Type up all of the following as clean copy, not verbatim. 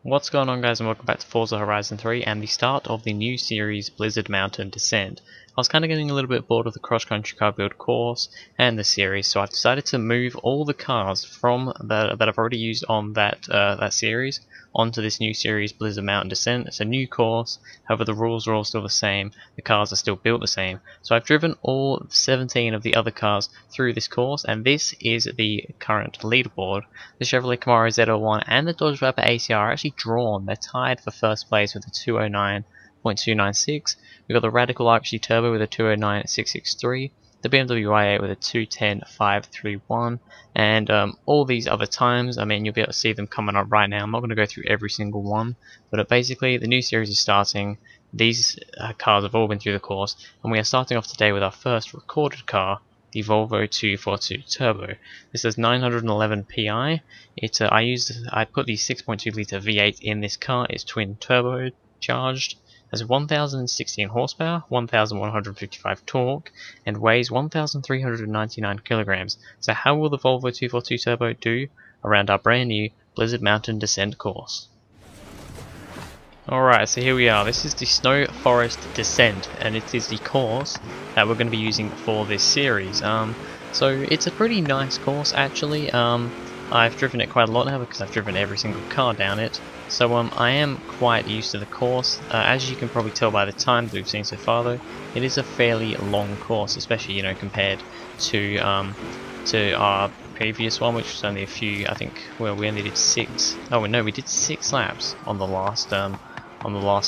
What's going on, guys, and welcome back to Forza Horizon 3 and the start of the new series Blizzard Mountain Descent. I was kind of getting a little bit bored of the cross-country car build course and the series, so I've decided to move all the cars from that I've already used on that series onto this new series Blizzard Mountain Descent. It's a new course, however the rules are all still the same, the cars are still built the same. So I've driven all 17 of the other cars through this course, and this is the current leaderboard. The Chevrolet Camaro Z01 and the Dodge Viper ACR are actually drawn. They're tied for first place with a 209.296. We've got the Radical RXG Turbo with a 209.663. The BMW i8 with a 210.531, and all these other times, I mean, you'll be able to see them coming up right now. I'm not going to go through every single one, but basically the new series is starting. These cars have all been through the course, and we are starting off today with our first recorded car, the Volvo 242 Turbo. This has 911 PI. I put the 6.2 litre V8 in this car. It's twin turbo charged, has 1016 horsepower, 1155 torque, and weighs 1399 kilograms. So how will the Volvo 242 Turbo do around our brand new Blizzard Mountain Descent course? Alright, so here we are. This is the Snow Forest Descent, and it is the course that we're going to be using for this series. So it's a pretty nice course, actually. I've driven it quite a lot now because I've driven every single car down it. So I am quite used to the course. As you can probably tell by the time that we've seen so far, though, it is a fairly long course, especially compared to our previous one, which was only a few. I think we only did 6. Oh no, we did 6 laps on the last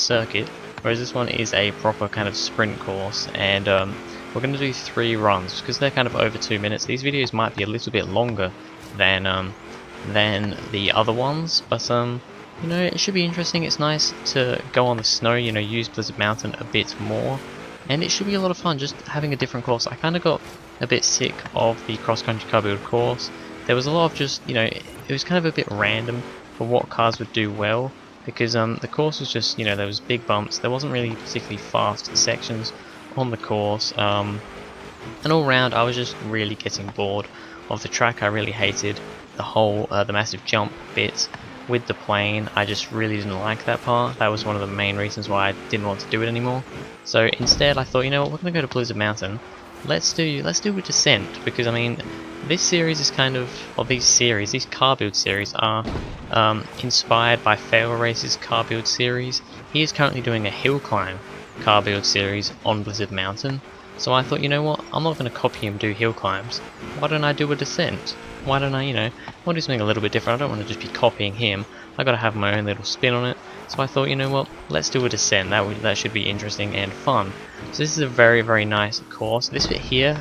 circuit, whereas this one is a proper kind of sprint course, and we're going to do 3 runs because they're kind of over 2 minutes. These videos might be a little bit longer than the other ones, but it should be interesting. It's nice to go on the snow, use Blizzard Mountain a bit more, and it should be a lot of fun just having a different course. I kind of got a bit sick of the cross-country car build course. There was a lot of just, it was kind of a bit random for what cars would do well, because the course was just, there was big bumps. There wasn't really particularly fast sections on the course, and all round I was just really getting bored of the track. I really hated the whole the massive jump bit with the plane. I just really didn't like that part. That was one of the main reasons why I didn't want to do it anymore. So instead I thought, what, we're going to go to Blizzard Mountain. Let's do a descent, because I mean, this series is kind of, these car build series are inspired by Fail Race's car build series. He is currently doing a hill climb car build series on Blizzard Mountain. So I thought, what, I'm not going to copy him do hill climbs. Why don't I do a descent? Why don't I, want to do something a little bit different? I don't want to just be copying him. I got to have my own little spin on it. So I thought, what, let's do a descent. That should be interesting and fun. So this is a very, very nice course. This bit here,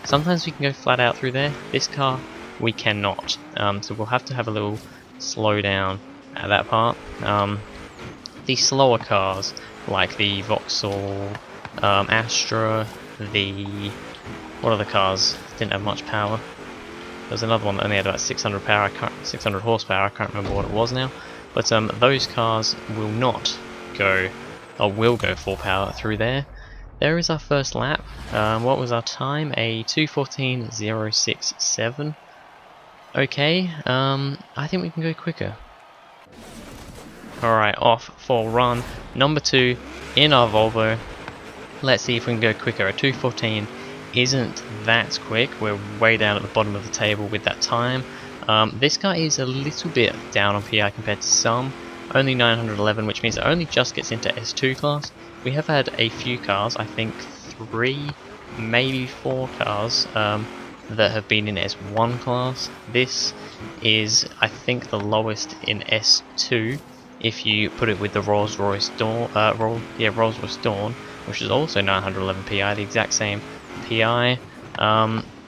sometimes we can go flat out through there. This car, we cannot. So we'll have to have a little slow down at that part. The slower cars, like the Vauxhall, Astra, what other cars didn't have much power? There was another one that only had about 600 horsepower. I can't remember what it was now. But those cars will not go, or will go full power through there. There is our first lap. What was our time? A 2:14.067. Okay, I think we can go quicker. Alright, off for run number 2 in our Volvo. Let's see if we can go quicker. A 2:14 isn't that quick. We're way down at the bottom of the table with that time. This car is a little bit down on PI compared to some. Only 911, which means it only just gets into S2 class. We have had a few cars, I think 3, maybe 4 cars, that have been in S1 class. This is, I think, the lowest in S2 if you put it with the Rolls-Royce Dawn, Rolls-Royce Dawn, which is also 911 PI, the exact same PI.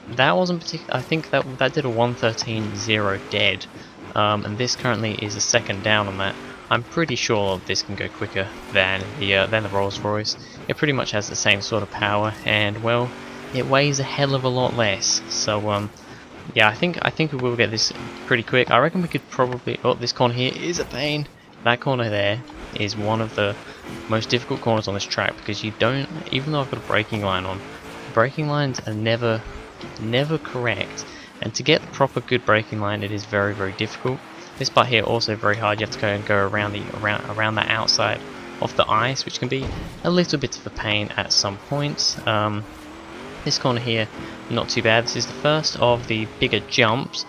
That wasn't particular. I think that did a 113.0 dead, and this currently is a second down on that. I'm pretty sure this can go quicker than the Rolls-Royce. It pretty much has the same sort of power, and well, it weighs a hell of a lot less. So yeah, I think we will get this pretty quick. I reckon we could probably. Oh, this corner here is a pain. That corner there is one of the most difficult corners on this track, because you don't, even though I've got a braking line on, braking lines are never correct, and to get the proper good braking line, it is very, very difficult. This part here also very hard. You have to go around the outside of the ice, which can be a little bit of a pain at some points. This corner here, not too bad. This is the first of the bigger jumps.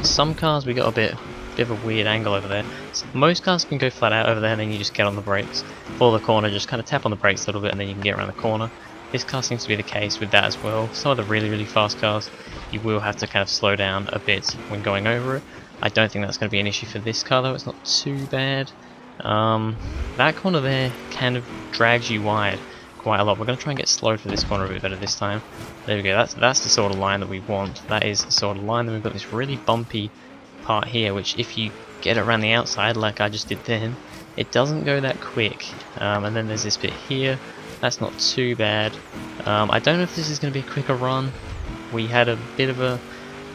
Some cars we got a bit of a weird angle over there. So most cars can go flat out over there, and then you just get on the brakes. For the corner, just kind of tap on the brakes a little bit, and then you can get around the corner. This car seems to be the case with that as well. Some of the really fast cars, you will have to kind of slow down a bit when going over it. I don't think that's going to be an issue for this car though. It's not too bad. That corner there kind of drags you wide quite a lot. We're going to try and get slowed for this corner a bit better this time. There we go. That's the sort of line that we want. That is the sort of line. Then we've got this really bumpy part here, which if you get it around the outside like I just did then, it doesn't go that quick. And then there's this bit here. That's not too bad. I don't know if this is going to be a quicker run. We had a bit of a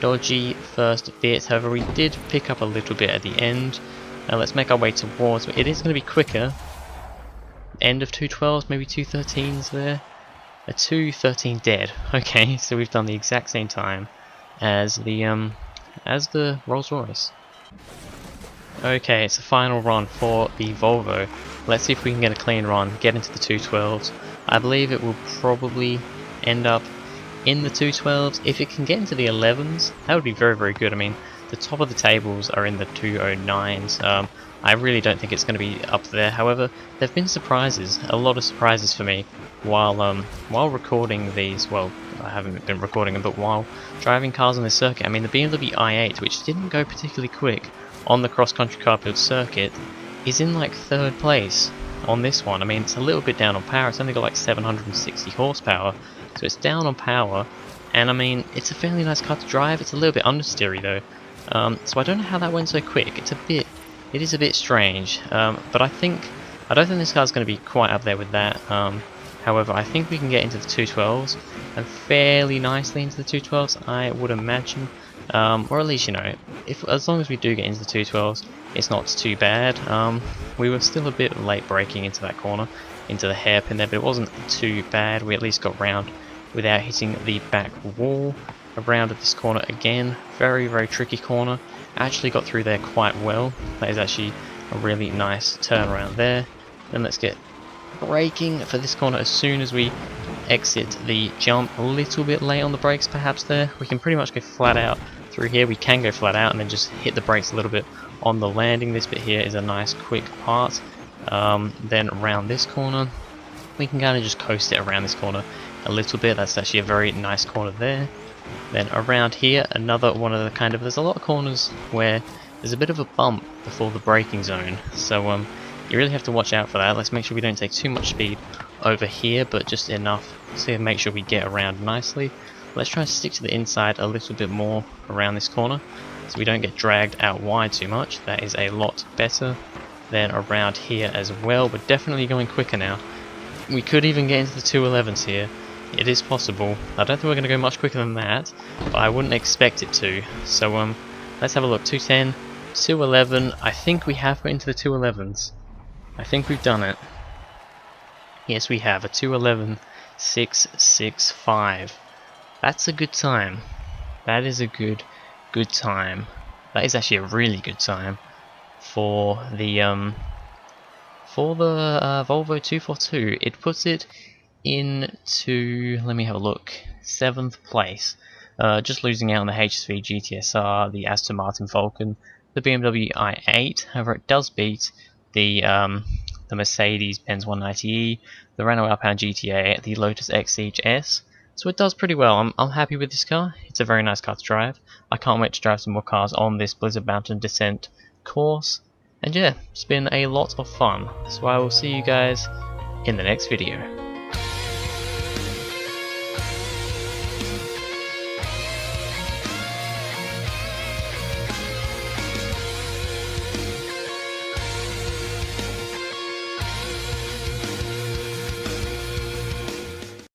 dodgy first bit, however we did pick up a little bit at the end. Let's make our way towards it. Is going to be quicker. End of 212s, maybe 213s there. A 213 dead. Okay, so we've done the exact same time as the Rolls Royce. Okay, it's the final run for the Volvo. Let's see if we can get a clean run, get into the 212s. I believe it will probably end up in the 212s. If it can get into the 11s, that would be very good. I mean, the top of the tables are in the 209s. I really don't think it's going to be up there. However, there have been surprises, a lot of surprises for me while recording these. Well, I haven't been recording them, but while driving cars on this circuit. I mean, the BMW i8, which didn't go particularly quick on the cross-country car build circuit, is in like 3rd place on this one. I mean, it's a little bit down on power. It's only got like 760 horsepower, so it's down on power. And I mean, it's a fairly nice car to drive. It's a little bit understeery though, so I don't know how that went so quick. It is a bit strange, but I don't think this car's going to be quite up there with that. However, I think we can get into the 212s, and fairly nicely into the 212s, I would imagine. Or at least, you know, as long as we do get into the 212s, it's not too bad. We were still a bit late braking into that corner, into the hairpin there, but it wasn't too bad. We at least got round without hitting the back wall. Around at this corner again, very tricky corner. Actually got through there quite well. That is actually a really nice turnaround there. Then let's get braking for this corner as soon as we exit the jump. A little bit late on the brakes perhaps there. We can pretty much go flat out through here. We can go flat out and then just hit the brakes a little bit on the landing. This bit here is a nice quick part. Then around this corner, we can kind of just coast it around this corner a little bit. That's actually a very nice corner there. Then around here, another one of the there's a lot of corners where there's a bit of a bump before the braking zone, so you really have to watch out for that. Let's make sure we don't take too much speed over here, but just enough to make sure we get around nicely. Let's try to stick to the inside a little bit more around this corner, so we don't get dragged out wide too much. That is a lot better. Then around here as well, we're definitely going quicker now. We could even get into the 211s here. It is possible. I don't think we're going to go much quicker than that, but I wouldn't expect it to. So let's have a look. 210, 211. I think we have got into the 211s. I think we've done it. Yes, we have a 211.665. That's a good time. That is a good time. That is actually a really good time for the Volvo 242. It puts it into, let me have a look, 7th place, just losing out on the HSV GTSR, the Aston Martin Vulcan, the BMW i8. However, it does beat the Mercedes-Benz 190e, the Renault Alpine GTA, the Lotus Exige S. So it does pretty well. I'm happy with this car. It's a very nice car to drive. I can't wait to drive some more cars on this Blizzard Mountain Descent course. And yeah, it's been a lot of fun. So I will see you guys in the next video.